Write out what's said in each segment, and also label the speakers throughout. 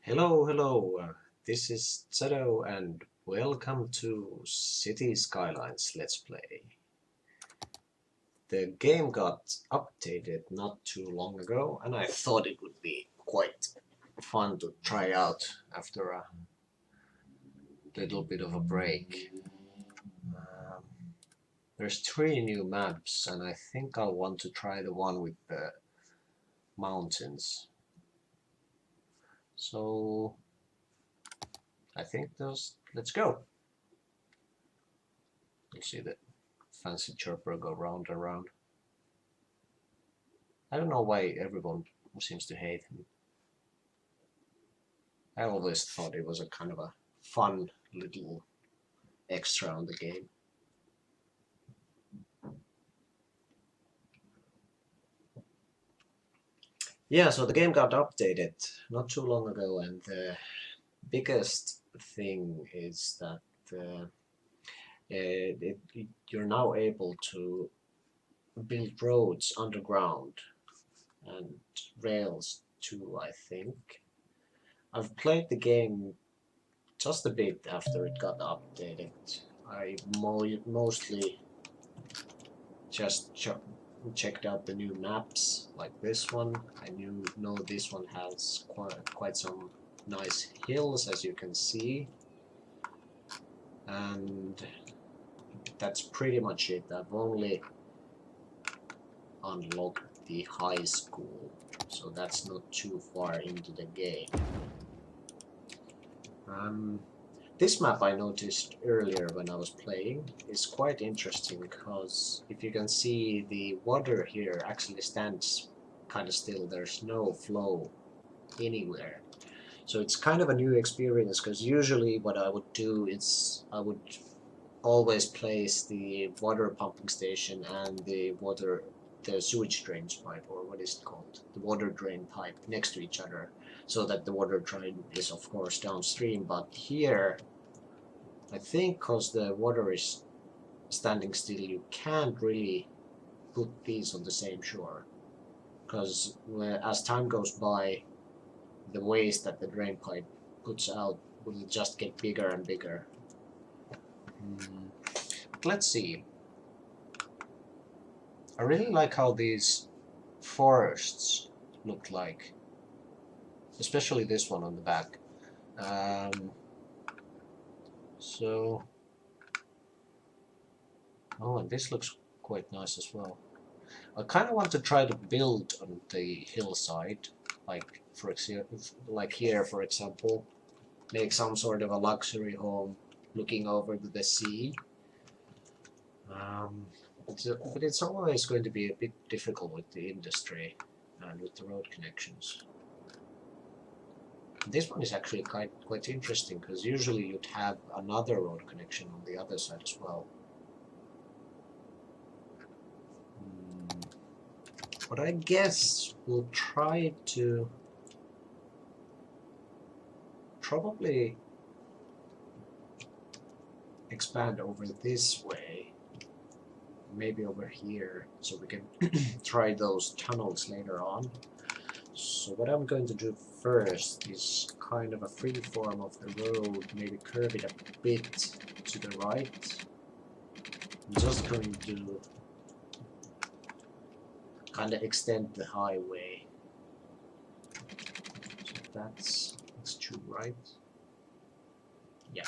Speaker 1: Hello. This is tsadou and welcome to City Skylines Let's Play. The game got updated not too long ago and I thought it would be quite fun to try out after a little bit of a break. There's 3 new maps and I think I'll want to try the one with the mountains. So I think let's go. You'll see the fancy chirper go round and round. I don't know why everyone seems to hate him. I always thought it was a kind of a fun little extra on the game. Yeah, so the game got updated not too long ago, and the biggest thing is that you're now able to build roads underground and rails too, I think. I've played the game just a bit after it got updated. I mostly just checked out the new maps, like this one. I know this one has quite some nice hills, as you can see, and that's pretty much it. I've only unlocked the high school, so that's not too far into the game. This map I noticed earlier when I was playing is quite interesting because if you can see, the water here actually stands kind of still. There's no flow anywhere. So it's kind of a new experience because usually what I would do is I would always place the water pumping station and the sewage drains pipe, or what is it called? The water drain pipe next to each other, so that the water drain is of course downstream. But here, I think because the water is standing still, you can't really put these on the same shore, because as time goes by, the waste that the drain pipe puts out will just get bigger and bigger. Let's see. I really like how these forests look like, especially this one on the back. Oh, and this looks quite nice as well. I kind of want to try to build on the hillside, like here, for example, make some sort of a luxury home looking over to the sea. But it's always going to be a bit difficult with the industry and with the road connections. This one is actually quite interesting because usually you'd have another road connection on the other side as well. But I guess we'll try to probably expand over this way, maybe over here, so we can try those tunnels later on. So what I'm going to do first is kind of a free form of the road, maybe curve it a bit to the right. I'm just going to kind of extend the highway. So that's too right. Yeah.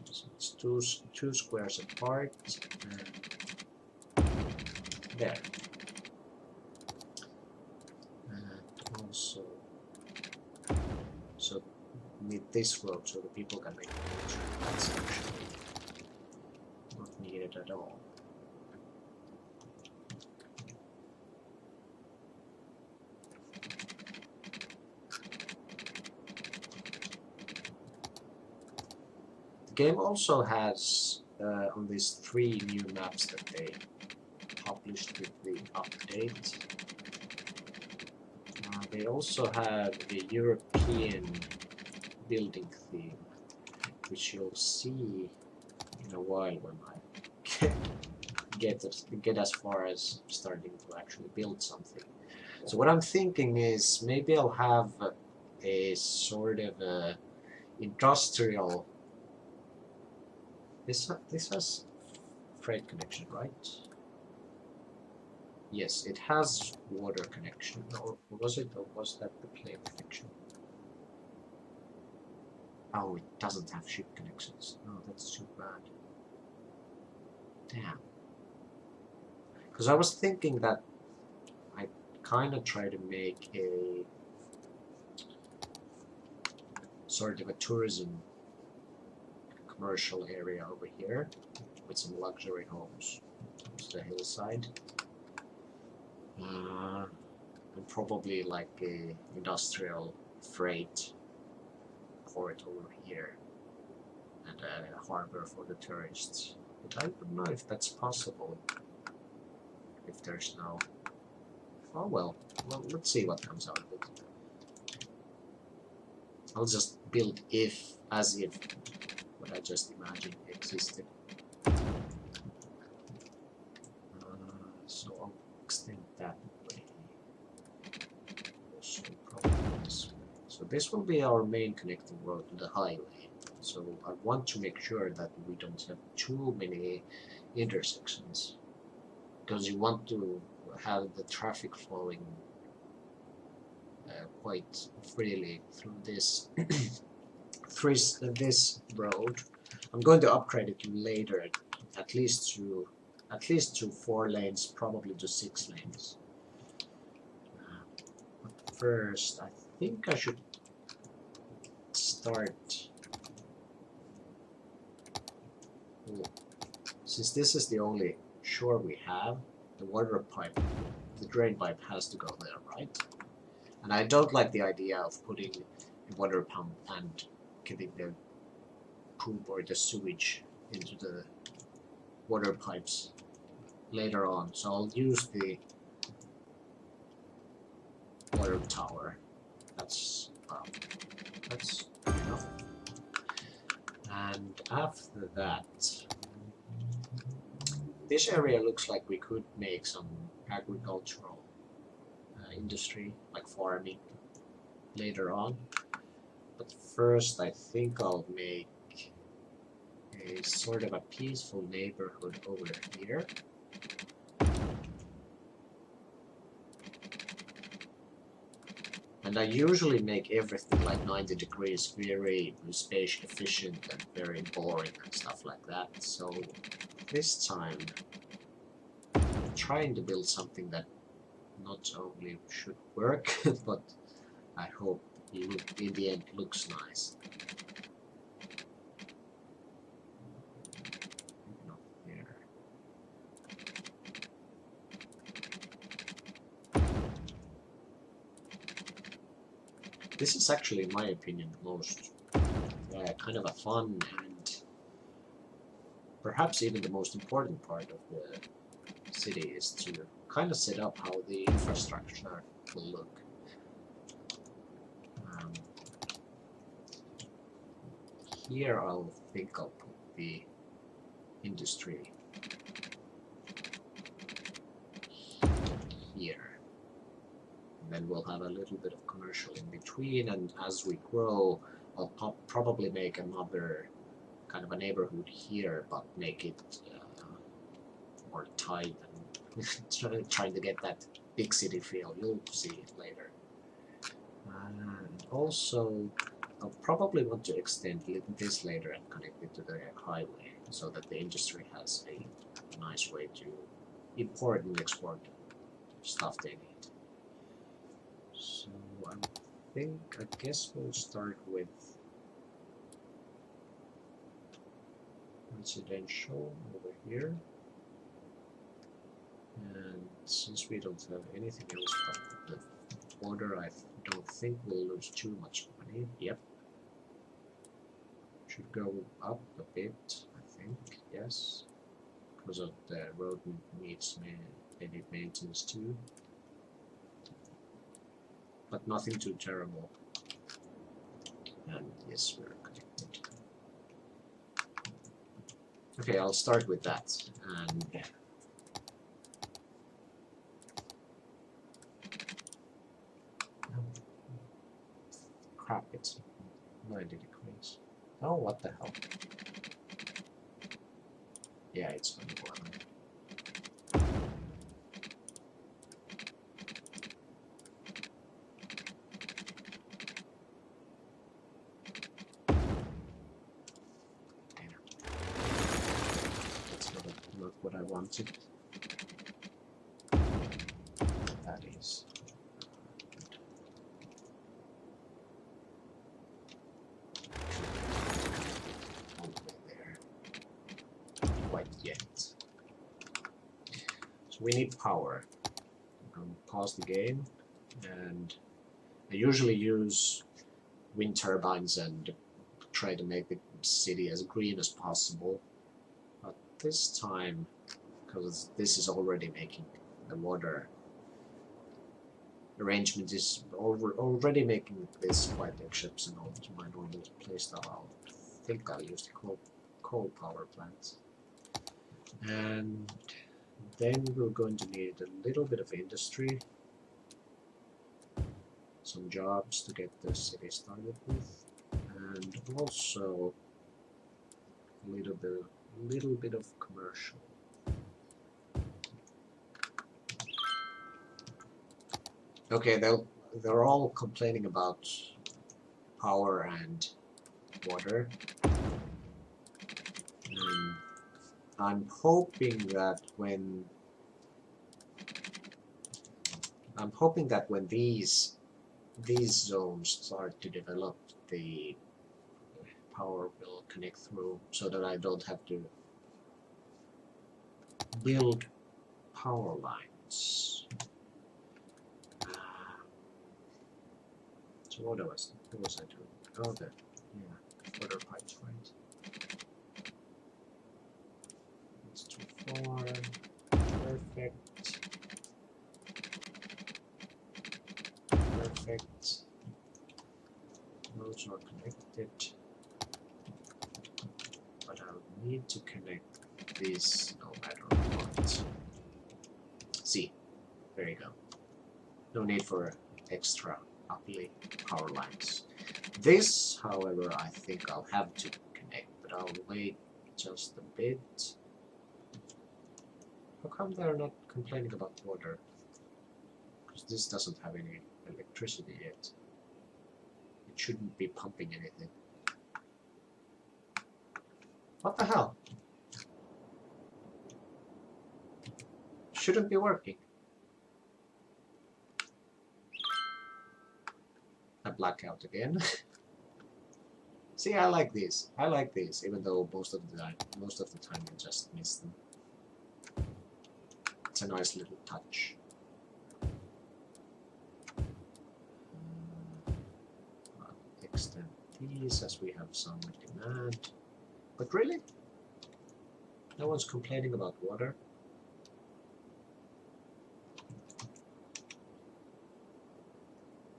Speaker 1: So it's two squares apart. There. And also, so need this road so the people can make it. That's actually not needed at all. The game also has on these 3 new maps that they published with the update. They also have the European building theme, which you'll see in a while when I get as far as starting to actually build something. So what I'm thinking is maybe I'll have a sort of a industrial. This has freight connection, right? Yes, it has water connection. Or was it? Or was that the plane connection? Oh, it doesn't have ship connections. No, that's too bad. Damn. Because I was thinking that I kind of try to make a sort of a tourism commercial area over here with some luxury homes to the hillside. And probably like a industrial freight port over here and a harbor for the tourists. But I don't know if that's possible if there's no... Oh well, let's see what comes out of it. I'll just build as if what I just imagined existed. So I'll extend that way. Also probably this way. So this will be our main connecting road to the highway. So I want to make sure that we don't have too many intersections, because you want to have the traffic flowing quite freely through this this road. I'm going to upgrade it later, at least to 4 lanes, probably to 6 lanes. But first, I think I should start. Since this is the only shore we have, the water pipe, the drain pipe has to go there, right? And I don't like the idea of putting a water pump and getting the poop or the sewage into the water pipes later on. So I'll use the water tower. That's good enough. And after that, this area looks like we could make some agricultural industry, like farming, later on. But first, I think I'll make a sort of a peaceful neighborhood over here. And I usually make everything like 90 degrees, very space efficient and very boring and stuff like that. So this time, I'm trying to build something that not only should work, but I hope in the end looks nice. Not there. This is actually, in my opinion, the most kind of a fun and perhaps even the most important part of the city is to kind of set up how the infrastructure will look. Here I'll put the industry here. And then we'll have a little bit of commercial in between, and as we grow, I'll probably make another kind of a neighborhood here, but make it more tight and trying to get that big city feel. You'll see it later. And also, I'll probably want to extend this later and connect it to the highway, so that the industry has a nice way to import and export stuff they need. So I guess we'll start with residential over here. And since we don't have anything else but the water, I don't think we'll lose too much money. Yep. Should go up a bit, I think, yes. Because of the road needs maybe maintenance too. But nothing too terrible. And yes, we're connected. Okay, I'll start with that. And crap, it's 90 degrees. Oh, what the hell? Yeah, it's gonna boil. That's not what I wanted. That is. All the way there. Not quite yet. So we need power. Pause the game, and I usually use wind turbines and try to make the city as green as possible. But this time, because this is already making the water arrangement is already making this quite exceptional to my normal playstyle. I think I'll use the coal power plant. And then we're going to need a little bit of industry, some jobs to get the city started with, and also a little bit of commercial. Okay, they're all complaining about power and water. And I'm hoping that when these zones start to develop, the power will connect through, so that I don't have to build power lines. So what was I doing? Oh, water pipes, right? It's too far. Perfect. Perfect. Those are connected. But I'll need to connect this no matter what. See, there you go. No need for extra ugly power lines. This, however, I think I'll have to connect, but I'll wait just a bit. How come they're not complaining about water? Because this doesn't have any electricity yet. It shouldn't be pumping anything. What the hell? Shouldn't be working. A blackout again. See, I like these. I like these, even though most of the time you just miss them. It's a nice little touch. I'll extend these as we have some demand. But really? No one's complaining about water?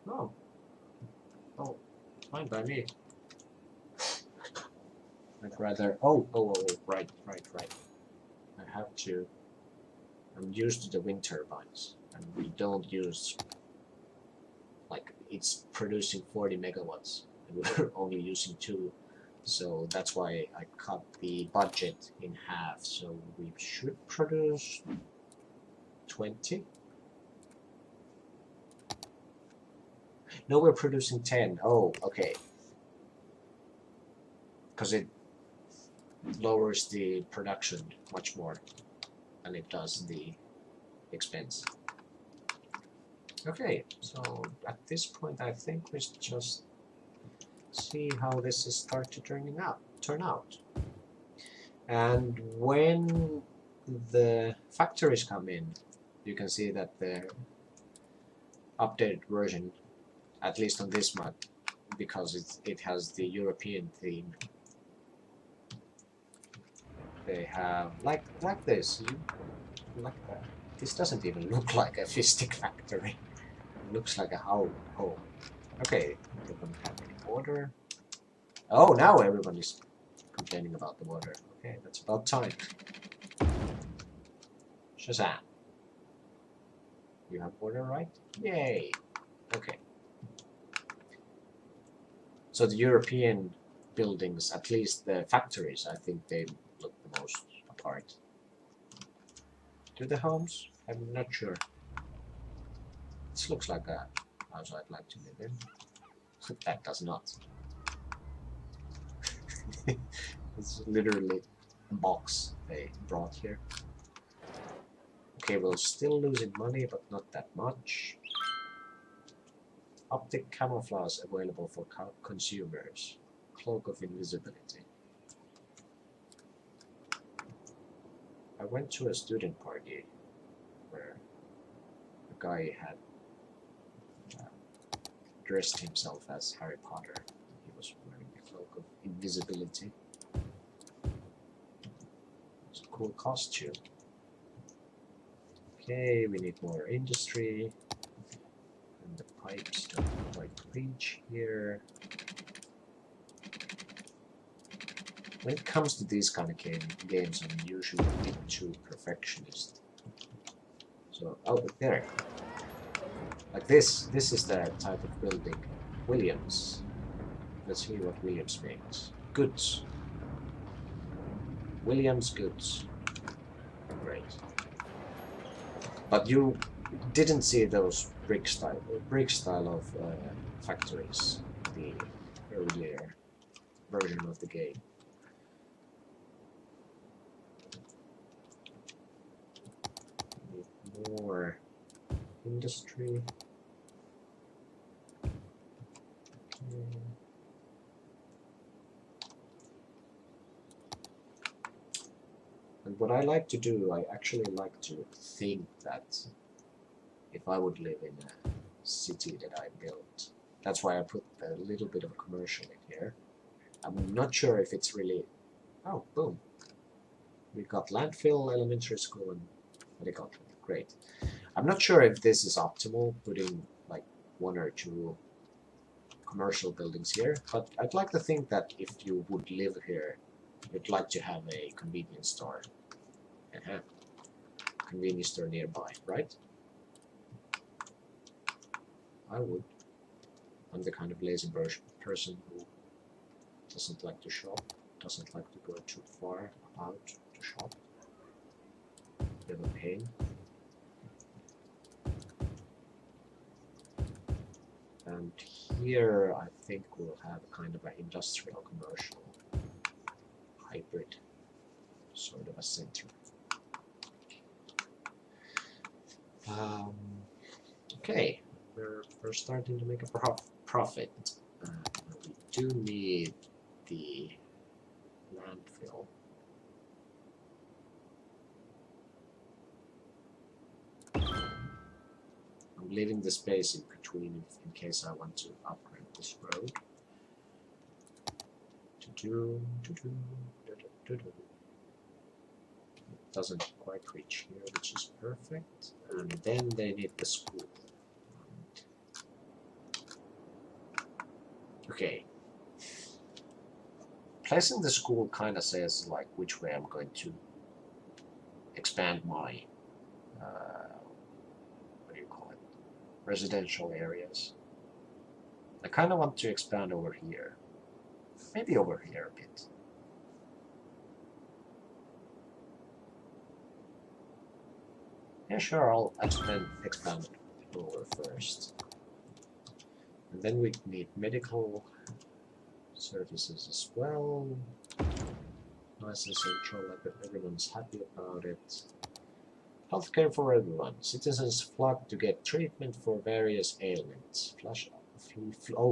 Speaker 1: No. Oh, fine by me. I'd rather... Oh, right. I have to... I'm used to the wind turbines, and we don't use... Like, it's producing 40 megawatts, and we're only using 2, so that's why I cut the budget in half, so we should produce 20? No, we're producing 10. Oh, okay. Because it lowers the production much more than it does the expense. Okay, so at this point I think we should just see how this is start to turn out. And when the factories come in, you can see that the updated version, at least on this map, because it has the European theme. They have like this. Like that. This doesn't even look like a fistic factory. It looks like a home. Okay, they don't have any water. Oh, now everybody's complaining about the water. Okay, that's about time. Shazam! You have water, right? Yay! Okay. So the European buildings, at least the factories, I think they look the most apart. Do the homes? I'm not sure. This looks like a house I'd like to live in. That does not. It's literally a box they brought here. Okay, we're still losing money, but not that much. Optic camouflage available for consumers. Cloak of invisibility. I went to a student party where a guy had dressed himself as Harry Potter. He was wearing a cloak of invisibility. It's a cool costume. Okay, we need more industry. And the pipes don't quite reach here. When it comes to these kind of games, I'm usually a bit too perfectionist. So, oh, there. Like this is the type of building Williams. Let's see what Williams makes. Goods. Williams goods. Great. But you didn't see those brick style of factories the earlier version of the game. Need more industry. Okay. And what I like to do, I actually like to think that if I would live in a city that I built, that's why I put a little bit of a commercial in here. I'm not sure if it's really... Oh, boom. We got landfill, elementary school, and medical clinic. Great. I'm not sure if this is optimal, putting like 1 or 2 commercial buildings here, but I'd like to think that if you would live here, you'd like to have a convenience store. Convenience store nearby, right? I would. I'm the kind of lazy person who doesn't like to shop, doesn't like to go too far out to shop. Bit of a pain. And here I think we'll have kind of an industrial commercial hybrid sort of a center. Okay, we're starting to make a profit. We do need the landfill. I'm leaving the space in between in case I want to upgrade this road. It doesn't quite reach here, which is perfect. And then they need the school. Okay. Placing the school kind of says like which way I'm going to expand my what do you call it? Residential areas. I kind of want to expand over here. Maybe over here a bit. Yeah, sure, I'll expand over first. And then we need medical services as well. Nice and central, like everyone's happy about it. Healthcare for everyone. Citizens flock to get treatment for various ailments.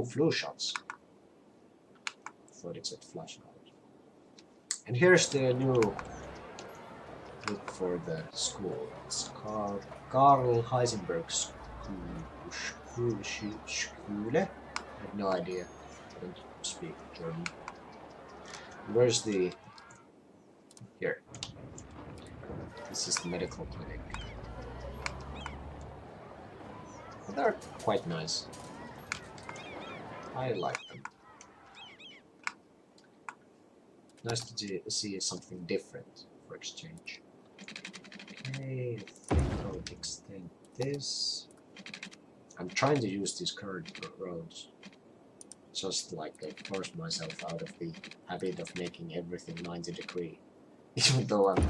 Speaker 1: Flu shots. I thought it said flashlight. And here's the new look for the school. It's Karl Heisenberg Schule. I have no idea. I don't speak German. Where's the... Here. This is the medical clinic. But they're quite nice. I like them. Nice to see something different for exchange. Okay, I think I'll extend this. I'm trying to use these current roads. Just like I force myself out of the habit of making everything 90 degree. Even though I'm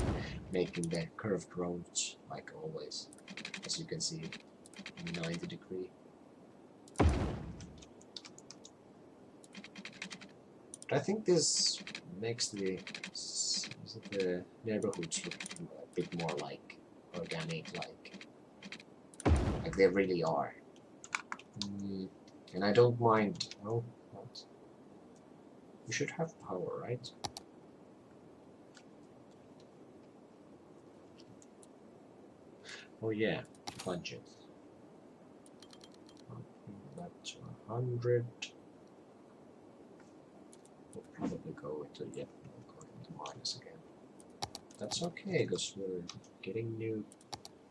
Speaker 1: making the curved roads like always. As you can see, 90 degree. But I think this makes the neighborhoods look a bit more like organic, like they really are. And I don't mind. Oh, what? We should have power, right? Oh yeah, budget. That's 100. We'll probably go into we'll go into minus again. That's okay, because we're getting new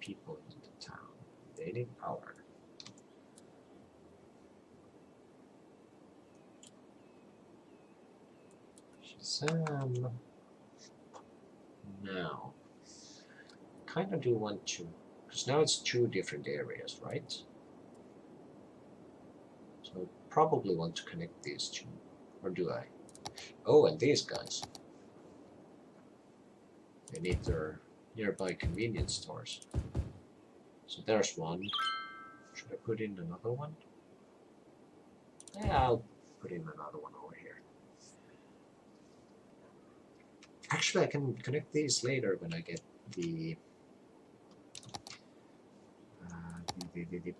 Speaker 1: people into the town. They need power. Shazam. Now, kind of do want to, because now it's 2 different areas, right? So I probably want to connect these 2, or do I? Oh, and these guys. They need their nearby convenience stores. So there's one. Should I put in another one? Yeah, I'll put in another one over here. Actually, I can connect these later when I get the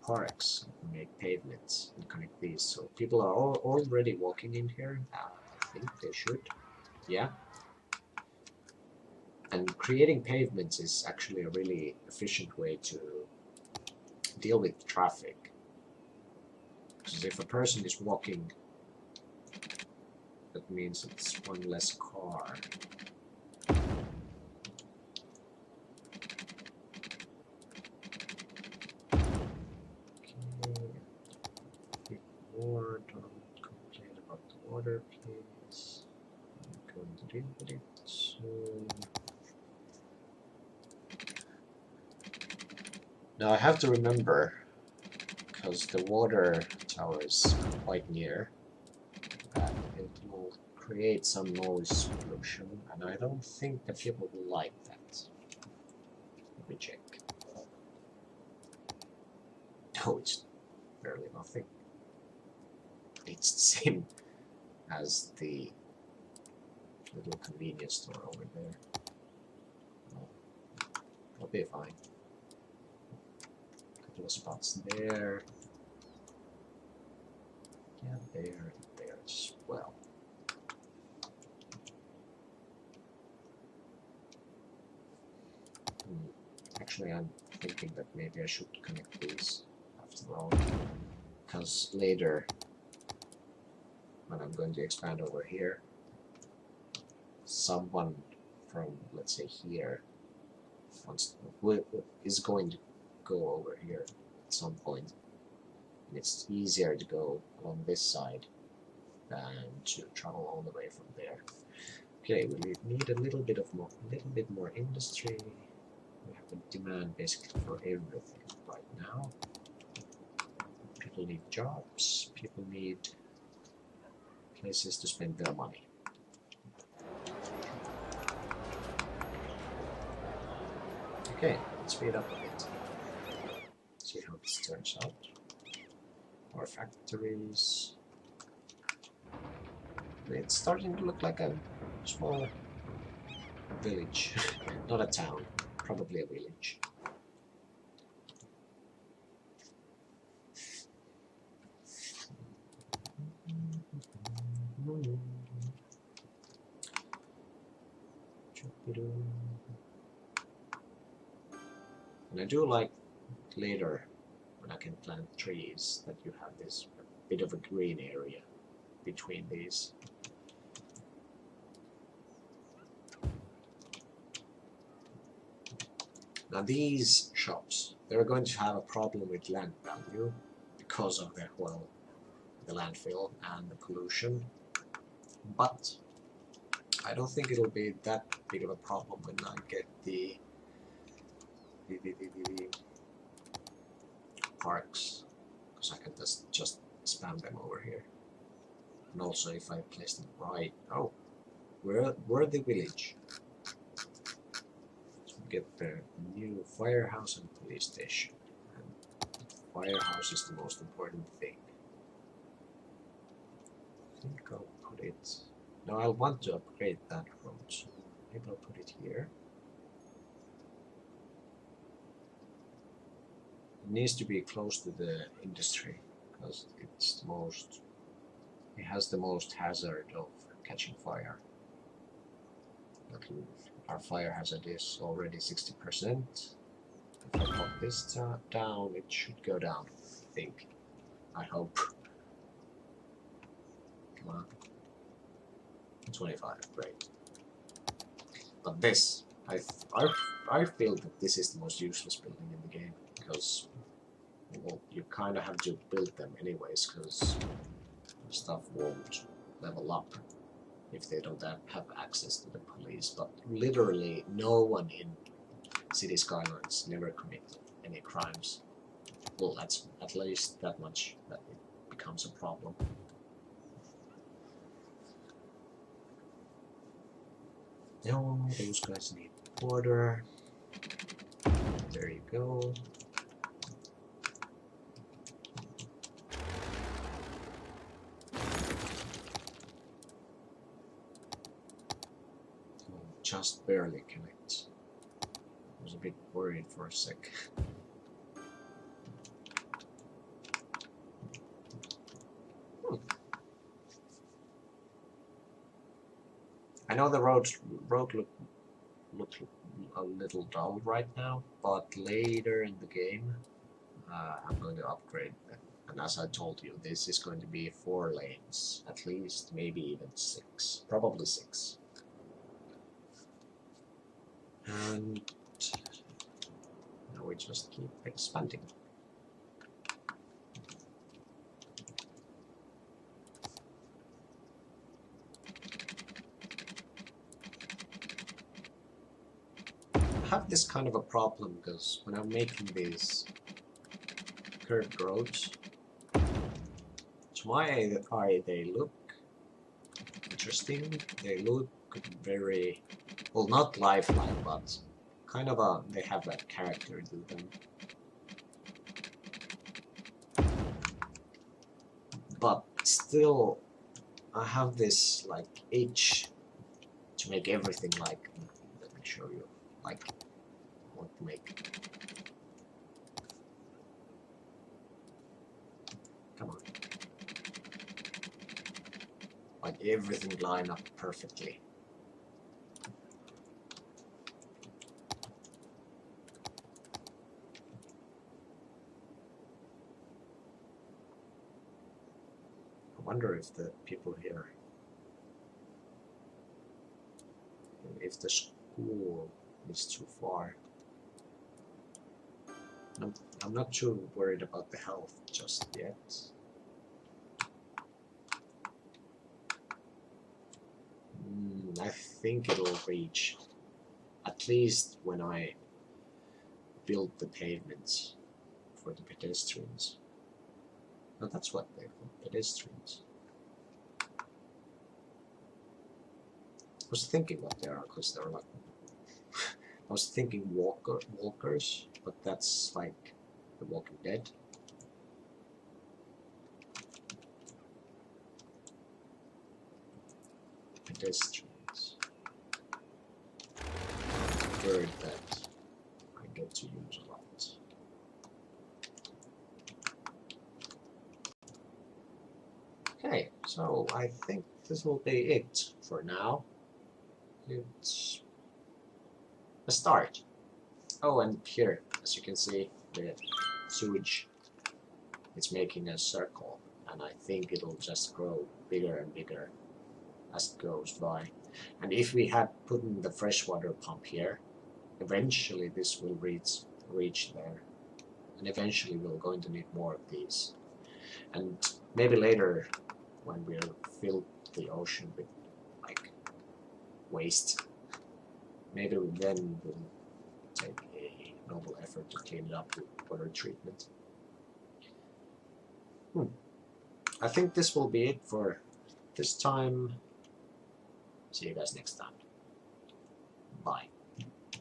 Speaker 1: parks. I can make pavements and connect these. So people are already walking in here. I think they should. Yeah. And creating pavements is actually a really efficient way to deal with traffic. Because if a person is walking, that means it's one less car. More, don't complain about the water, please. I'm going to deal with it soon. Now I have to remember, because the water tower is quite near, that it will create some noise pollution, and I don't think that people will like that. Let me check. Oh, it's barely nothing. It's the same as the little convenience store over there. I'll be fine. Couple of spots there. Yeah, there, and there as well. Actually, I'm thinking that maybe I should connect these after all, because later, when I'm going to expand over here, someone from, let's say, here is going to go over here at some point. And it's easier to go along this side than to travel all the way from there. Okay, we need a little bit more industry. We have a demand basically for everything right now. People need jobs. People need places to spend their money. Okay, let's speed up a bit. See how this turns out. More factories. It's starting to look like a small village. Not a town, probably a village. And I do like later when I can plant trees that you have this bit of a green area between these. Now these shops, they're going to have a problem with land value because of the landfill and the pollution, but I don't think it'll be that big of a problem when I get the parks, because I can just spam them over here. And also if I place them right. Oh, we're the village. So we get the new firehouse and police station. And firehouse is the most important thing. I think I'll put it. No, I'll want to upgrade that road, so maybe I'll put it here. It needs to be close to the industry because it's the most. It has the most hazard of catching fire. Our fire hazard is already 60%. If I pop this down, it should go down. I think. I hope. Come on. 25, great. But this, I feel that this is the most useless building in the game because, well, you kind of have to build them anyways because stuff won't level up if they don't have access to the police. But literally, no one in City Skylines never committed any crimes. Well, that's at least that much that it becomes a problem. No, those guys need water. There you go. Just barely connect. I was a bit worried for a sec. I know the road look a little dull right now, but later in the game I'm going to upgrade them. And as I told you, this is going to be 4 lanes, at least, maybe even 6, probably 6. And now we just keep expanding. I have this kind of a problem because when I'm making these curved roads, to my eye they look interesting, they look very, well, not lifelike, but kind of they have that character to them. But still, I have this like itch to make everything like, let me show you, like, I want to make, come on, like everything line up perfectly. I wonder if the people here, if the school is too far. I'm not too worried about the health just yet. I think it'll reach, at least when I build the pavements for the pedestrians. No, that's what they're called, pedestrians. I was thinking what they are, because they're like, I was thinking walkers, but that's like The Walking Dead. Pedestrians. Word that I get to use a lot. Okay, so I think this will be it for now. It's a start. Oh, and here, as you can see, the sewage, it's making a circle, and I think it'll just grow bigger and bigger as it goes by. And if we had put in the freshwater pump here, eventually this will reach there, and eventually we're going to need more of these. And maybe later, when we'll fill the ocean with like waste, maybe then we'll take a noble effort to clean it up with water treatment. I think this will be it for this time. See you guys next time.